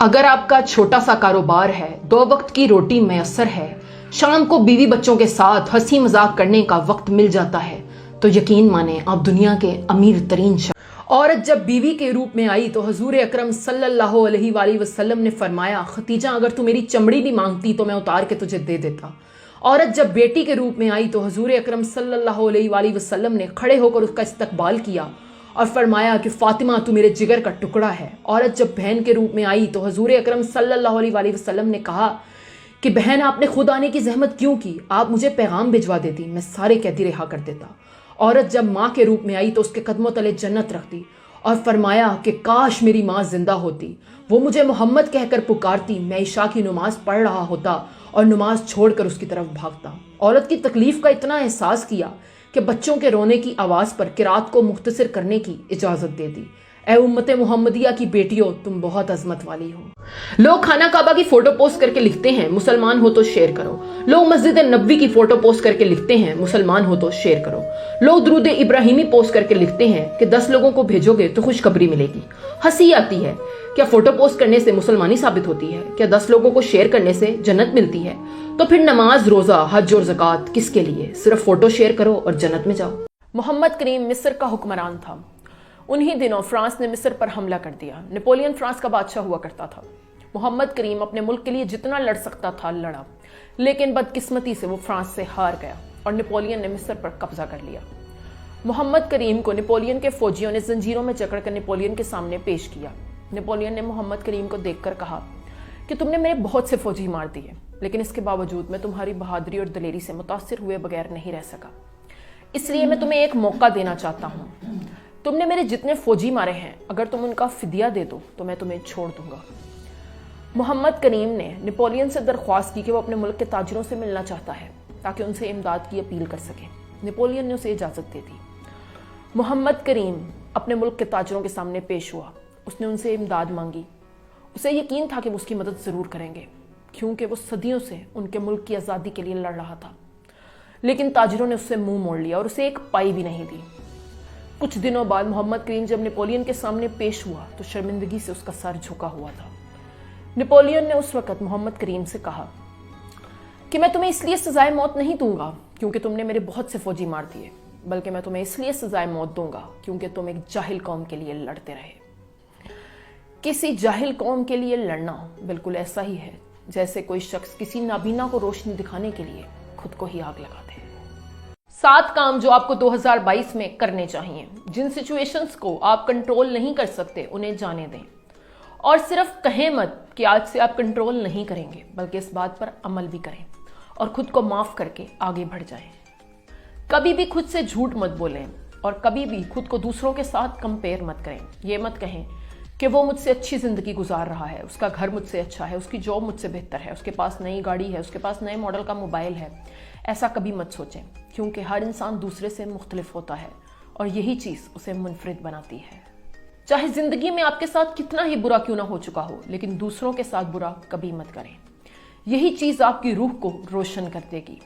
اگر آپ کا چھوٹا سا کاروبار ہے، 2 وقت کی روٹی میسر ہے، شام کو بیوی بچوں کے ساتھ ہنسی مذاق کرنے کا وقت مل جاتا ہے، تو یقین مانیں آپ دنیا کے امیر ترین شخص۔ عورت جب بیوی کے روپ میں آئی تو حضور اکرم صلی اللہ علیہ وآلہ وسلم نے فرمایا، ختیجہ اگر تو میری چمڑی بھی مانگتی تو میں اتار کے تجھے دے دیتا۔ عورت جب بیٹی کے روپ میں آئی تو حضور اکرم صلی اللہ علیہ وآلہ وسلم نے کھڑے ہو کر اس کا استقبال کیا اور فرمایا کہ فاطمہ تو میرے جگر کا ٹکڑا ہے۔ عورت جب بہن کے روپ میں آئی تو حضور اکرم صلی اللہ علیہ وآلہ وسلم نے کہا کہ بہن آپ نے خود آنے کی زحمت کیوں کی، آپ مجھے پیغام بھجوا دیتی، میں سارے قیدی رہا کر دیتا۔ عورت جب ماں کے روپ میں آئی تو اس کے قدموں تلے جنت رکھ دی اور فرمایا کہ کاش میری ماں زندہ ہوتی، وہ مجھے محمد کہہ کر پکارتی، میں عشاء کی نماز پڑھ رہا ہوتا اور نماز چھوڑ کر اس کی طرف بھاگتا۔ عورت کی تکلیف کا اتنا احساس کیا کہ بچوں کے رونے کی آواز پر قرات کو مختصر کرنے کی اجازت دے دی۔ اے امت محمدیہ کی بیٹیوں، تم بہت عظمت والی ہو۔ لوگ خانہ کعبہ کی فوٹو پوسٹ کر کے لکھتے ہیں مسلمان ہو تو شیئر کرو۔ لوگ مسجد نبوی کی فوٹو پوسٹ کر کے لکھتے ہیں مسلمان ہو تو شیئر کرو۔ لوگ درود ابراہیمی پوسٹ کر کے لکھتے ہیں کہ 10 لوگوں کو بھیجو گے تو خوشخبری ملے گی۔ ہنسی آتی ہے، کیا فوٹو پوسٹ کرنے سے مسلمانی ثابت ہوتی ہے؟ کیا 10 لوگوں کو شیئر کرنے سے جنت ملتی ہے؟ تو پھر نماز، روزہ، حج اور زکوٰۃ کس کے لیے؟ صرف فوٹو شیئر کرو اور جنت میں جاؤ۔ محمد کریم مصر کا حکمران تھا۔ انہی دنوں فرانس نے مصر پر حملہ کر دیا۔ نپولین فرانس کا بادشاہ ہوا کرتا تھا۔ محمد کریم اپنے ملک کے لیے جتنا لڑ سکتا تھا لڑا، لیکن بدقسمتی سے وہ فرانس سے ہار گیا اور نپولین نے مصر پر قبضہ کر لیا۔ محمد کریم کو نپولین کے فوجیوں نے زنجیروں میں جکڑ کر نپولین کے سامنے پیش کیا۔ نپولین نے محمد کریم کو دیکھ کر کہا کہ تم نے میرے بہت سے فوجی مار دیے، لیکن اس کے باوجود میں تمہاری بہادری اور دلیری سے متاثر ہوئے بغیر نہیں رہ سکا، اس لیے میں تمہیں ایک موقع دینا چاہتا ہوں۔ تم نے میرے جتنے فوجی مارے ہیں، اگر تم ان کا فدیہ دے دو تو میں تمہیں چھوڑ دوں گا۔ محمد کریم نے نپولین سے درخواست کی کہ وہ اپنے ملک کے تاجروں سے ملنا چاہتا ہے تاکہ ان سے امداد کی اپیل کر سکے۔ نپولین نے اسے اجازت دے دی۔ محمد کریم اپنے ملک کے تاجروں کے سامنے پیش ہوا۔ اس نے ان سے امداد مانگی۔ اسے یقین تھا کہ وہ اس کی مدد ضرور کریں گے، کیونکہ وہ صدیوں سے ان کے ملک کی آزادی کے لیے لڑ رہا تھا، لیکن تاجروں نے اس سے منہ موڑ لیا اور اسے ایک پائی بھی نہیں دی۔ کچھ دنوں بعد محمد کریم جب نپولین کے سامنے پیش ہوا تو شرمندگی سے اس کا سر جھکا ہوا تھا۔ نپولین نے اس وقت محمد کریم سے کہا کہ میں تمہیں اس لیے سزائے موت نہیں دوں گا کیونکہ تم نے میرے بہت سے فوجی مار دیے، بلکہ میں تمہیں اس لیے سزائے موت دوں گا کیونکہ تم ایک جاہل قوم کے لیے لڑتے رہے۔ کسی جاہل قوم کے لیے لڑنا بالکل ایسا ہی ہے جیسے کوئی شخص کسی نابینا کو روشنی دکھانے کے لیے خود کو ہی آگ لگا دے۔ 7 کام جو آپ کو 2022 میں کرنے چاہیے۔ جن سچویشنز کو آپ کنٹرول نہیں کر سکتے انہیں جانے دیں، اور صرف کہیں مت کہ آج سے آپ کنٹرول نہیں کریں گے، بلکہ اس بات پر عمل بھی کریں اور خود کو معاف کر کے آگے بڑھ جائیں۔ کبھی بھی خود سے جھوٹ مت بولیں اور کبھی بھی خود کو دوسروں کے ساتھ کمپیئر مت کریں۔ یہ مت کہیں کہ وہ مجھ سے اچھی زندگی گزار رہا ہے، اس کا گھر مجھ سے اچھا ہے، اس کی جاب مجھ سے بہتر ہے، اس کے پاس نئی گاڑی ہے، اس کے پاس نئے ماڈل کا موبائل ہے۔ ایسا کبھی مت سوچیں، کیونکہ ہر انسان دوسرے سے مختلف ہوتا ہے اور یہی چیز اسے منفرد بناتی ہے۔ چاہے زندگی میں آپ کے ساتھ کتنا ہی برا کیوں نہ ہو چکا ہو، لیکن دوسروں کے ساتھ برا کبھی مت کریں۔ یہی چیز آپ کی روح کو روشن کر دے گی۔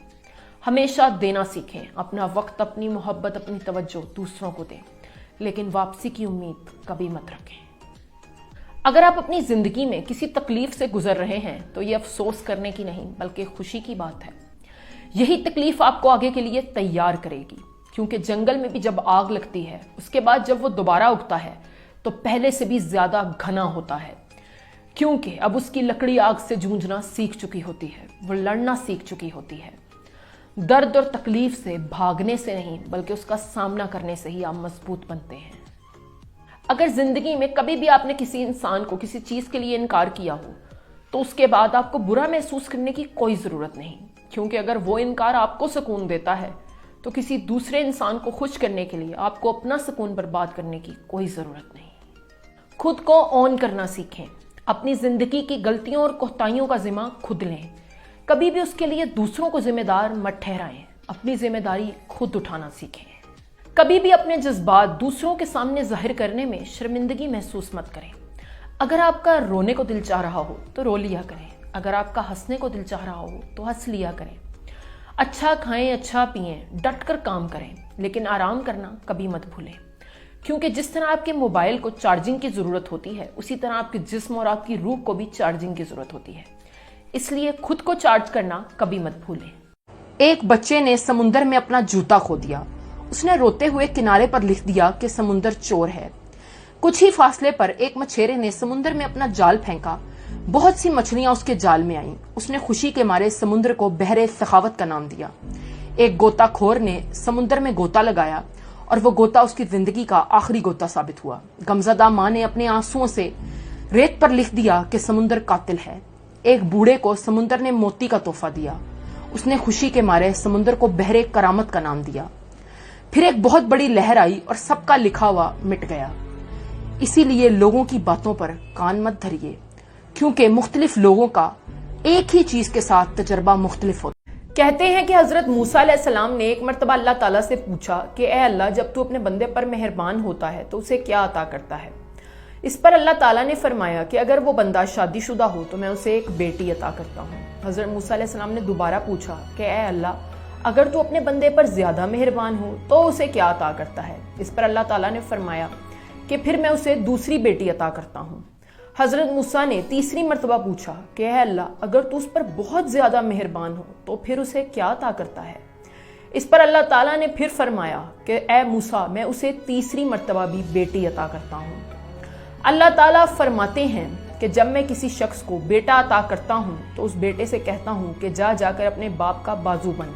ہمیشہ دینا سیکھیں، اپنا وقت، اپنی محبت، اپنی توجہ دوسروں کو دیں، لیکن واپسی کی امید کبھی مت رکھیں۔ اگر آپ اپنی زندگی میں کسی تکلیف سے گزر رہے ہیں تو یہ افسوس کرنے کی نہیں بلکہ خوشی کی بات ہے۔ یہی تکلیف آپ کو آگے کے لیے تیار کرے گی، کیونکہ جنگل میں بھی جب آگ لگتی ہے اس کے بعد جب وہ دوبارہ اگتا ہے تو پہلے سے بھی زیادہ گھنا ہوتا ہے، کیونکہ اب اس کی لکڑی آگ سے جونجنا سیکھ چکی ہوتی ہے، وہ لڑنا سیکھ چکی ہوتی ہے۔ درد اور تکلیف سے بھاگنے سے نہیں بلکہ اس کا سامنا کرنے سے ہی آپ مضبوط بنتے ہیں۔ اگر زندگی میں کبھی بھی آپ نے کسی انسان کو کسی چیز کے لیے انکار کیا ہو تو اس کے بعد آپ کو برا محسوس کرنے کی کوئی ضرورت نہیں، کیونکہ اگر وہ انکار آپ کو سکون دیتا ہے تو کسی دوسرے انسان کو خوش کرنے کے لیے آپ کو اپنا سکون برباد کرنے کی کوئی ضرورت نہیں۔ خود کو اون کرنا سیکھیں، اپنی زندگی کی غلطیوں اور کوتاہیوں کا ذمہ خود لیں، کبھی بھی اس کے لیے دوسروں کو ذمہ دار مت ٹھہرائیں، اپنی ذمہ داری خود اٹھانا سیکھیں۔ کبھی بھی اپنے جذبات دوسروں کے سامنے ظاہر کرنے میں شرمندگی محسوس مت کریں۔ اگر آپ کا رونے کو دل چاہ رہا ہو تو رو لیا کریں، اگر آپ کا ہنسنے کو دل چاہ رہا ہو تو ہنس لیا کریں۔ اچھا کھائیں، اچھا پئیں، ڈٹ کر کام کریں، لیکن آرام کرنا کبھی مت بھولیں، کیونکہ جس طرح آپ کے موبائل کو چارجنگ کی ضرورت ہوتی ہے اسی طرح آپ کے جسم اور آپ کی روح کو بھی چارجنگ کی ضرورت ہوتی ہے، اس لیے خود کو چارج کرنا کبھی مت بھولیں۔ ایک بچے نے سمندر میں اپنا جوتا کھو دیا۔ اس نے روتے ہوئے کنارے پر لکھ دیا کہ سمندر چور ہے۔ کچھ ہی فاصلے پر ایک مچھیرے نے سمندر میں اپنا جال پھینکا، بہت سی مچھلیاں اس کے جال میں آئیں۔ اس نے خوشی کے مارے سمندر کو بحر سخاوت کا نام دیا۔ ایک غوطہ خور نے سمندر میں غوطہ لگایا اور وہ غوطہ اس کی زندگی کا آخری غوطہ ثابت ہوا۔ غمزدہ ماں نے اپنے آنسوؤں سے ریت پر لکھ دیا کہ سمندر قاتل ہے۔ ایک بوڑھے کو سمندر نے موتی کا تحفہ دیا۔ اس نے خوشی کے مارے سمندر کو بحر کرامت کا نام دیا۔ پھر ایک بہت بڑی لہر آئی اور سب کا لکھا ہوا مٹ گیا۔ اسی لیے لوگوں کی باتوں پر کان مت دھریے، کیونکہ مختلف لوگوں کا ایک ہی چیز کے ساتھ تجربہ مختلف ہوتا ہے۔ کہتے ہیں کہ حضرت موسیٰ علیہ السلام نے ایک مرتبہ اللہ تعالیٰ سے پوچھا کہ اے اللہ، جب تو اپنے بندے پر مہربان ہوتا ہے تو اسے کیا عطا کرتا ہے؟ اس پر اللہ تعالیٰ نے فرمایا کہ اگر وہ بندہ شادی شدہ ہو تو میں اسے ایک بیٹی عطا کرتا ہوں۔ حضرت موسیٰ علیہ السلام نے دوبارہ پوچھا کہ اے اللہ، اگر تو اپنے بندے پر زیادہ مہربان ہو تو اسے کیا عطا کرتا ہے؟ اس پر اللہ تعالیٰ نے فرمایا کہ پھر میں اسے دوسری بیٹی عطا کرتا ہوں۔ حضرت موسیٰ نے تیسری مرتبہ پوچھا کہ اے اللہ، اگر تو اس پر بہت زیادہ مہربان ہو تو پھر اسے کیا عطا کرتا ہے؟ اس پر اللہ تعالیٰ نے پھر فرمایا کہ اے موسیٰ، میں اسے تیسری مرتبہ بھی بیٹی عطا کرتا ہوں۔ اللہ تعالیٰ فرماتے ہیں کہ جب میں کسی شخص کو بیٹا عطا کرتا ہوں تو اس بیٹے سے کہتا ہوں کہ جا کر اپنے باپ کا بازو بن،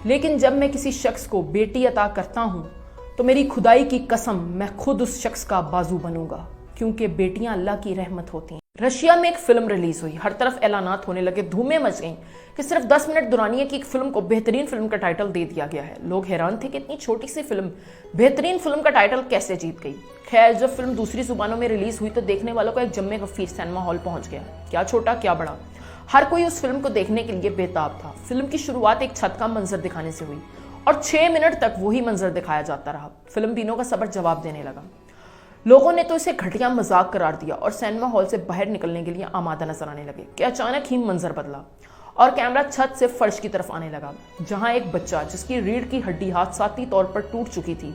لیکن جب میں کسی شخص کو بیٹی عطا کرتا ہوں تو میری خدائی کی قسم میں خود اس شخص کا بازو بنوں گا، کیونکہ بیٹیاں اللہ کی رحمت ہوتی ہیں۔ رشیا میں ایک فلم ریلیز ہوئی، ہر طرف اعلانات ہونے لگے، دھومیں مچ گئیں کہ صرف 10 منٹ دورانیے کی ایک فلم کو بہترین فلم کا ٹائٹل دے دیا گیا ہے۔ لوگ حیران تھے کہ اتنی چھوٹی سی فلم بہترین فلم کا ٹائٹل کیسے جیت گئی۔ خیر، جب فلم دوسری زبانوں میں ریلیز ہوئی تو دیکھنے والوں کا ایک جمع غفیر سینما ہال پہنچ گیا، کیا چھوٹا کیا بڑا، ہر کوئی اس فلم کو دیکھنے کے لیے بےتاب تھا۔ فلم کی شروعات ایک چھت کا منظر دکھانے سے ہوئی اور 6 منٹ تک وہی منظر دکھایا جاتا رہا۔ فلم بینوں کا صبر جواب دینے لگا۔ لوگوں نے تو اسے گھٹیا مذاق قرار دیا اور سینما ہال سے باہر نکلنے کے لیے آمادہ نظر آنے لگے کہ اچانک ہی منظر بدلا اور کیمرہ چھت سے فرش کی طرف آنے لگا، جہاں ایک بچہ جس کی ریڑھ کی ہڈی حادثاتی طور پر ٹوٹ چکی تھی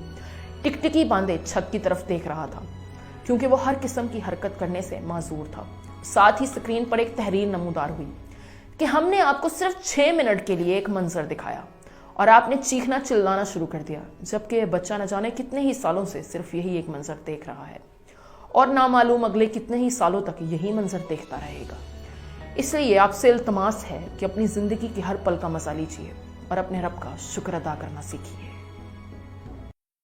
ٹکٹکی باندھے چھت کی طرف دیکھ رہا تھا، کیونکہ وہ ہر قسم کی حرکت کرنے سے معذور تھا۔ ساتھ ہی سکرین پر ایک تحریر نمودار ہوئی کہ ہم نے آپ کو صرف 6 منٹ کے لیے ایک منظر دکھایا اور آپ نے چیخنا چلانا شروع کر دیا، جبکہ بچہ نہ جانے کتنے ہی سالوں سے صرف یہی ایک منظر دیکھ رہا ہے اور نامعلوم اگلے کتنے ہی سالوں تک یہی منظر دیکھتا رہے گا۔ اس لیے آپ سے التماس ہے کہ اپنی زندگی کی ہر پل کا مزہ لیجیے اور اپنے رب کا شکر ادا کرنا سیکھیے۔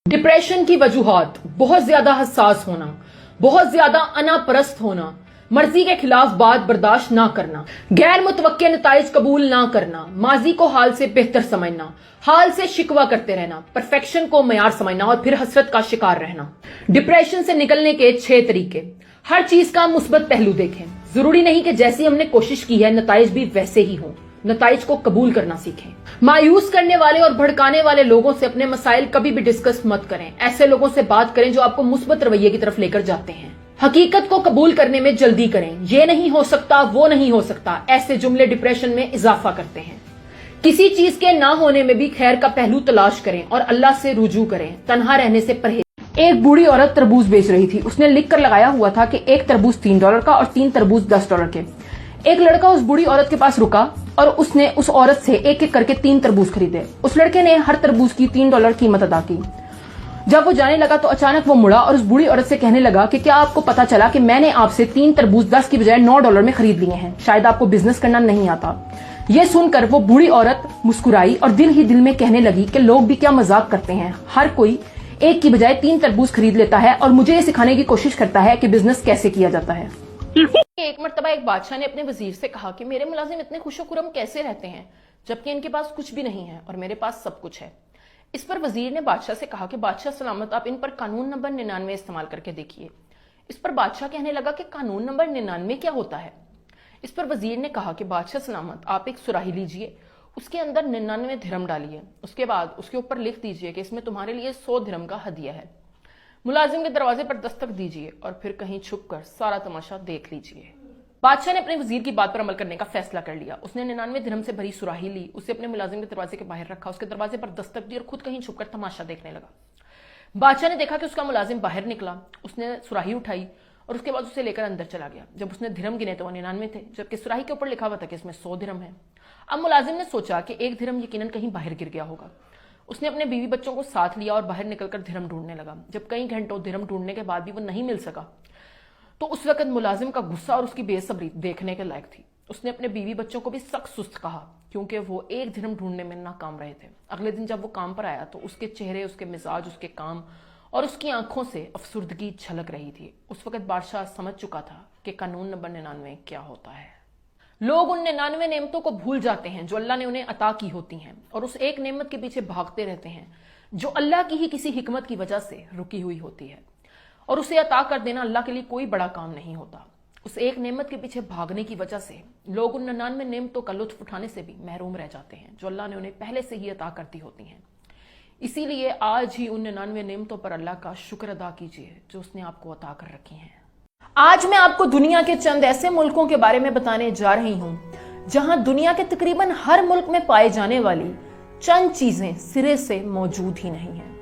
ڈپریشن کی وجوہات: بہت زیادہ حساس ہونا، بہت زیادہ انا پرست ہونا، مرضی کے خلاف بات برداشت نہ کرنا، غیر متوقع نتائج قبول نہ کرنا، ماضی کو حال سے بہتر سمجھنا، حال سے شکوہ کرتے رہنا، پرفیکشن کو معیار سمجھنا اور پھر حسرت کا شکار رہنا۔ ڈپریشن سے نکلنے کے 6 طریقے: ہر چیز کا مثبت پہلو دیکھیں، ضروری نہیں کہ جیسی ہم نے کوشش کی ہے نتائج بھی ویسے ہی ہوں، نتائج کو قبول کرنا سیکھیں۔ مایوس کرنے والے اور بھڑکانے والے لوگوں سے اپنے مسائل کبھی بھی ڈسکس مت کریں، ایسے لوگوں سے بات کریں جو آپ کو مثبت رویے کی طرف لے کر جاتے ہیں۔ حقیقت کو قبول کرنے میں جلدی کریں، یہ نہیں ہو سکتا، وہ نہیں ہو سکتا، ایسے جملے ڈپریشن میں اضافہ کرتے ہیں۔ کسی چیز کے نہ ہونے میں بھی خیر کا پہلو تلاش کریں اور اللہ سے رجوع کریں، تنہا رہنے سے پرہیز۔ ایک بوڑھی عورت تربوز بیچ رہی تھی، اس نے لکھ کر لگایا ہوا تھا کہ ایک تربوز $3 کا اور 3 تربوز $10 کے۔ ایک لڑکا اس بوڑھی عورت کے پاس رکا اور اس نے اس عورت سے ایک ایک کر کے 3 تربوز خریدے۔ اس لڑکے نے ہر تربوز کی $3 قیمت ادا کی۔ جب وہ جانے لگا تو اچانک وہ مڑا اور اس بوڑھی عورت سے کہنے لگا کہ کیا آپ کو پتا چلا کہ میں نے آپ سے 3 تربوز 10 کی بجائے $9 میں خرید لیے ہیں، شاید آپ کو بزنس کرنا نہیں آتا۔ یہ سن کر وہ بوڑھی عورت مسکرائی اور دل ہی دل میں کہنے لگی کہ لوگ بھی کیا مذاق کرتے ہیں، ہر کوئی ایک کی بجائے 3 تربوز خرید لیتا ہے اور مجھے یہ سکھانے کی کوشش کرتا ہے کہ بزنس کیسے کیا جاتا ہے۔ ایک مرتبہ ایک بادشاہ نے اپنے وزیر سے کہا کہ میرے ملازم اتنے خوش و خرم کیسے رہتے ہیں جبکہ ان کے پاس کچھ بھی نہیں ہے اور میرے پاس سب کچھ ہے۔ اس پر وزیر نے بادشاہ سے کہا کہ بادشاہ سلامت، آپ ان پر قانون نمبر 99 استعمال کر کے دیکھیے۔ اس پر بادشاہ کہنے لگا کہ قانون نمبر 99 کیا ہوتا ہے؟ اس پر وزیر نے کہا کہ بادشاہ سلامت، آپ ایک سراہی لیجئے، اس کے اندر 99 درہم ڈالیے، اس کے بعد اس کے اوپر لکھ دیجئے کہ اس میں تمہارے لیے 100 درہم کا ہدیہ ہے۔ ملازم کے دروازے پر دستک دیجئے اور پھر کہیں چھپ کر سارا تماشا دیکھ لیجئے۔ بادشاہ نے اپنے وزیر کی بات پر عمل کرنے کا فیصلہ کر لیا۔ اس نے 99 درہم سے بھری سراہی لی، اسے اپنے ملازم کے دروازے کے باہر رکھا، اس کے دروازے پر دستک دی اور خود کہیں چھپ کر تماشا دیکھنے لگا۔ بادشاہ نے دیکھا کہ اس کا ملازم باہر نکلا، اس نے سراہی اٹھائی اور اس کے بعد اسے لے کر اندر چلا گیا۔ جب اس نے درہم گنے تو وہ 99 تھے، جبکہ سراہی کے اوپر لکھا ہوا تھا کہ اس میں 100 درہم ہے۔ اب ملازم نے سوچا کہ ایک درہم یقیناً کہیں باہر گر گیا ہوگا۔ اس نے اپنے بیوی بچوں کو ساتھ لیا اور باہر نکل کر درہم ڈھونڈنے لگا۔ جب کئی گھنٹوں درہم ڈھونڈنے کے بعد بھی وہ نہیں مل سکا تو اس وقت ملازم کا غصہ اور اس کی بے صبری دیکھنے کے لائق تھی۔ اس نے اپنے بیوی بچوں کو بھی سخت سست کہا کیونکہ وہ ایک درہم ڈھونڈنے میں ناکام رہے تھے۔ اگلے دن جب وہ کام پر آیا تو اس کے چہرے، اس کے مزاج، اس کے کام اور اس کی آنکھوں سے افسردگی جھلک رہی تھی۔ اس وقت بادشاہ سمجھ چکا تھا کہ قانون نمبر 99 کیا ہوتا ہے۔ لوگ ان 99 نعمتوں کو بھول جاتے ہیں جو اللہ نے انہیں عطا کی ہوتی ہیں اور اس ایک نعمت کے پیچھے بھاگتے رہتے ہیں جو اللہ کی ہی کسی حکمت کی وجہ سے رکی ہوئی ہوتی ہے، اور اسے عطا کر دینا اللہ کے لیے کوئی بڑا کام نہیں ہوتا۔ اس ایک نعمت کے پیچھے بھاگنے کی وجہ سے لوگ ان 99 نعمتوں کا لطف اٹھانے سے بھی محروم رہ جاتے ہیں جو اللہ نے انہیں پہلے سے ہی عطا کر دی ہوتی ہیں۔ اسی لیے آج ہی ان 99 نعمتوں پر اللہ کا شکر ادا کیجیے جو اس نے آپ کو عطا کر رکھی ہیں۔ آج میں آپ کو دنیا کے چند ایسے ملکوں کے بارے میں بتانے جا رہی ہوں جہاں دنیا کے تقریباً ہر ملک میں پائے جانے والی چند چیزیں سرے سے موجود ہی نہیں ہیں۔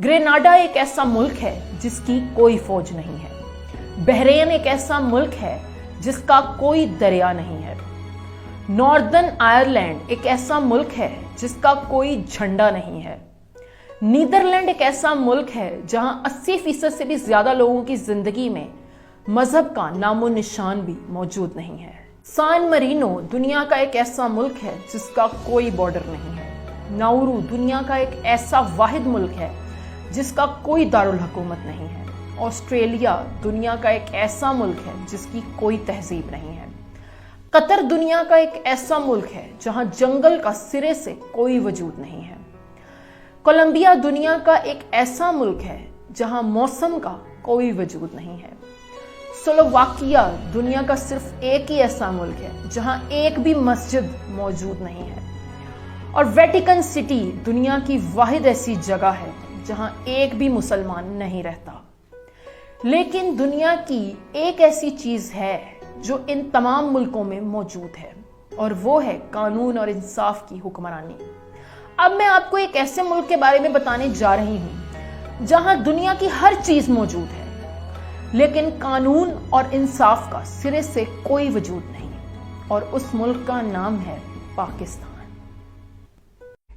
گریناڈا ایک ایسا ملک ہے جس کی کوئی فوج نہیں ہے۔ بحرین ایک ایسا ملک ہے جس کا کوئی دریا نہیں ہے۔ ناردرن آئرلینڈ ایک ایسا ملک ہے جس کا کوئی جھنڈا نہیں ہے۔ نیدرلینڈ ایک ایسا ملک ہے جہاں 80% سے بھی زیادہ لوگوں کی زندگی میں مذہب کا نام و نشان بھی موجود نہیں ہے۔ سان مرینو دنیا کا ایک ایسا ملک ہے جس کا کوئی بارڈر نہیں ہے۔ ناورو دنیا کا ایک ایسا واحد ملک ہے جس کا کوئی دارالحکومت نہیں ہے۔ آسٹریلیا دنیا کا ایک ایسا ملک ہے جس کی کوئی تہذیب نہیں ہے۔ قطر دنیا کا ایک ایسا ملک ہے جہاں جنگل کا سرے سے کوئی وجود نہیں ہے۔ کولمبیا دنیا کا ایک ایسا ملک ہے جہاں موسم کا کوئی وجود نہیں ہے۔ سلوواکیہ دنیا کا صرف ایک ہی ایسا ملک ہے جہاں ایک بھی مسجد موجود نہیں ہے۔ اور ویٹیکن سٹی دنیا کی واحد ایسی جگہ ہے جہاں ایک بھی مسلمان نہیں رہتا۔ لیکن دنیا کی ایک ایسی چیز ہے جو ان تمام ملکوں میں موجود ہے، اور وہ ہے قانون اور انصاف کی حکمرانی۔ اب میں آپ کو ایک ایسے ملک کے بارے میں بتانے جا رہی ہوں جہاں دنیا کی ہر چیز موجود ہے لیکن قانون اور انصاف کا سرے سے کوئی وجود نہیں، اور اس ملک کا نام ہے پاکستان۔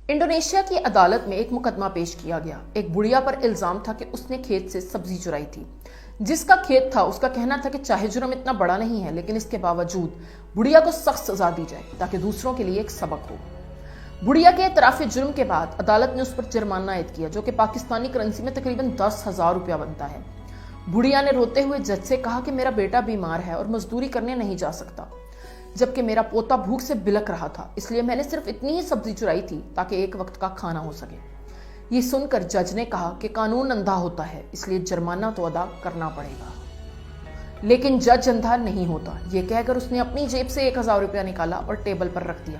انڈونیشیا کی عدالت میں ایک مقدمہ پیش کیا گیا۔ ایک بڑھیا پر الزام تھا کہ اس نے کھیت سے سبزی چرائی تھی۔ جس کا کھیت تھا اس کا کہنا تھا کہ چاہے جرم اتنا بڑا نہیں ہے لیکن اس کے باوجود بڑھیا کو سخت سزا دی جائے تاکہ دوسروں کے لیے ایک سبق ہو۔ بڑھیا کے اعتراف جرم کے بعد عدالت نے اس پر جرمانہ عائد کیا جو کہ پاکستانی کرنسی میں تقریباً 10,000 روپیہ بنتا ہے۔ بڑھیا نے روتے ہوئے جج سے کہا کہ میرا بیٹا بیمار ہے اور مزدوری کرنے نہیں جا سکتا، جبکہ میرا پوتا بھوک سے بلک رہا تھا، اس لیے میں نے صرف اتنی ہی سبزی چرائی تھی تاکہ ایک وقت کا کھانا ہو سکے۔ یہ سن کر جج نے کہا کہ قانون اندھا ہوتا ہے، اس لیے جرمانہ تو ادا کرنا پڑے گا۔ لیکن جج اندھا نہیں ہوتا، یہ کہہ کر اس نے اپنی جیب سے 1,000 روپیہ نکالا اور ٹیبل پر رکھ دیا،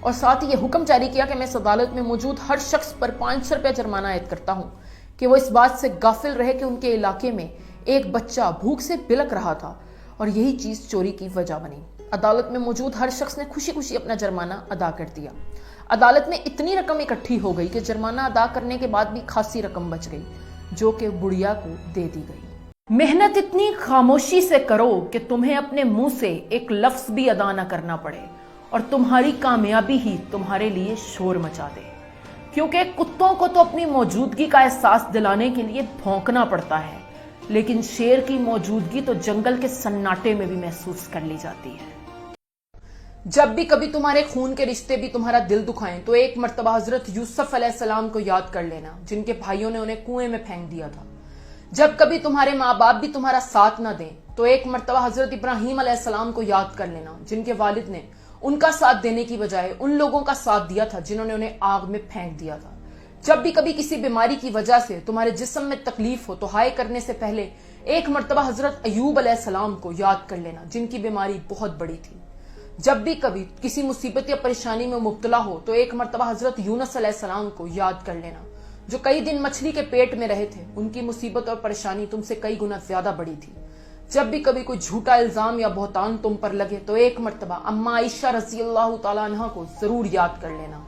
اور ساتھ ہی یہ حکم جاری کیا کہ میں اس عدالت میں موجود ہر شخص پر 500 روپیہ جرمانہ عائد کرتا ہوں کہ وہ اس بات سے غافل رہے کہ ان کے علاقے میں ایک بچہ بھوک سے بلک رہا تھا اور یہی چیز چوری کی وجہ بنی۔ عدالت میں موجود ہر شخص نے خوشی خوشی اپنا جرمانہ ادا کر دیا۔ عدالت میں اتنی رقم اکٹھی ہو گئی کہ جرمانہ ادا کرنے کے بعد بھی خاصی رقم بچ گئی جو کہ بڑھیا کو دے دی گئی۔ محنت اتنی خاموشی سے کرو کہ تمہیں اپنے منہ سے ایک لفظ بھی ادا نہ کرنا پڑے اور تمہاری کامیابی ہی تمہارے لیے شور مچا دے، کیونکہ کتوں کو تو اپنی موجودگی کا احساس دلانے کے لیے بھونکنا پڑتا ہے، لیکن شیر کی موجودگی تو جنگل کے سناٹے میں بھی محسوس کر لی جاتی ہے۔ جب بھی کبھی تمہارے خون کے رشتے بھی تمہارا دل دکھائیں تو ایک مرتبہ حضرت یوسف علیہ السلام کو یاد کر لینا جن کے بھائیوں نے انہیں کنویں میں پھینک دیا تھا۔ جب کبھی تمہارے ماں باپ بھی تمہارا ساتھ نہ دیں تو ایک مرتبہ حضرت ابراہیم علیہ السلام کو یاد کر لینا جن کے والد نے ان کا ساتھ دینے کی بجائے ان لوگوں کا ساتھ دیا تھا جنہوں نے انہیں آگ میں پھینک دیا تھا۔ جب بھی کبھی کسی بیماری کی وجہ سے تمہارے جسم میں تکلیف ہو تو ہائے کرنے سے پہلے ایک مرتبہ حضرت ایوب علیہ السلام کو یاد کر لینا جن کی بیماری بہت بڑی تھی۔ جب بھی کبھی کسی مصیبت یا پریشانی میں مبتلا ہو تو ایک مرتبہ حضرت یونس علیہ السلام کو یاد کر لینا جو کئی دن مچھلی کے پیٹ میں رہے تھے، ان کی مصیبت اور پریشانی تم سے کئی گنا زیادہ بڑی تھی۔ جب بھی کبھی کوئی جھوٹا الزام یا بہتان تم پر لگے تو ایک مرتبہ اما عائشہ رضی اللہ تعالیٰ عنہ کو ضرور یاد کر لینا۔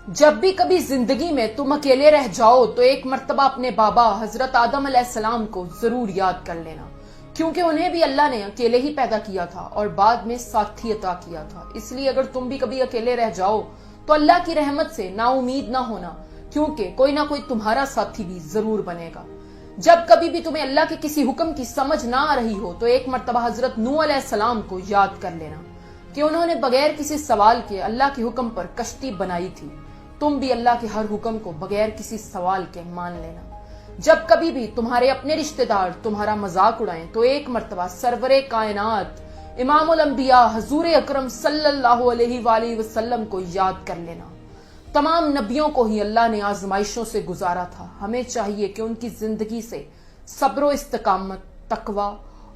جب بھی کبھی زندگی میں تم اکیلے رہ جاؤ تو ایک مرتبہ اپنے بابا حضرت آدم علیہ السلام کو ضرور یاد کر لینا، کیونکہ انہیں بھی اللہ نے اکیلے ہی پیدا کیا تھا اور بعد میں ساتھی عطا کیا تھا۔ اس لیے اگر تم بھی کبھی اکیلے رہ جاؤ تو اللہ کی رحمت سے نا امید نہ ہونا، کیونکہ کوئی نہ کوئی تمہارا ساتھی بھی ضرور بنے گا۔ جب کبھی بھی تمہیں اللہ کے کسی حکم کی سمجھ نہ آ رہی ہو تو ایک مرتبہ حضرت نوح علیہ السلام کو یاد کر لینا کہ انہوں نے بغیر کسی سوال کے اللہ کے حکم پر کشتی بنائی تھی۔ تم بھی اللہ کے ہر حکم کو بغیر کسی سوال کے مان لینا۔ جب کبھی بھی تمہارے اپنے رشتہ دار تمہارا مذاق اڑائیں تو ایک مرتبہ سرور کائنات امام الانبیاء حضور اکرم صلی اللہ علیہ وآلہ وسلم کو یاد کر لینا۔ تمام نبیوں کو ہی اللہ نے آزمائشوں سے گزارا تھا، ہمیں چاہیے کہ ان کی زندگی سے صبر و استقامت، تقوی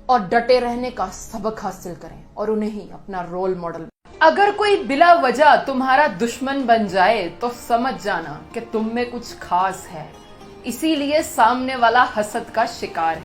اور ڈٹے رہنے کا سبق حاصل کریں اور انہیں ہی اپنا رول ماڈل۔ اگر کوئی بلا وجہ تمہارا دشمن بن جائے تو سمجھ جانا کہ تم میں کچھ خاص ہے، اسی لیے سامنے والا حسد کا شکار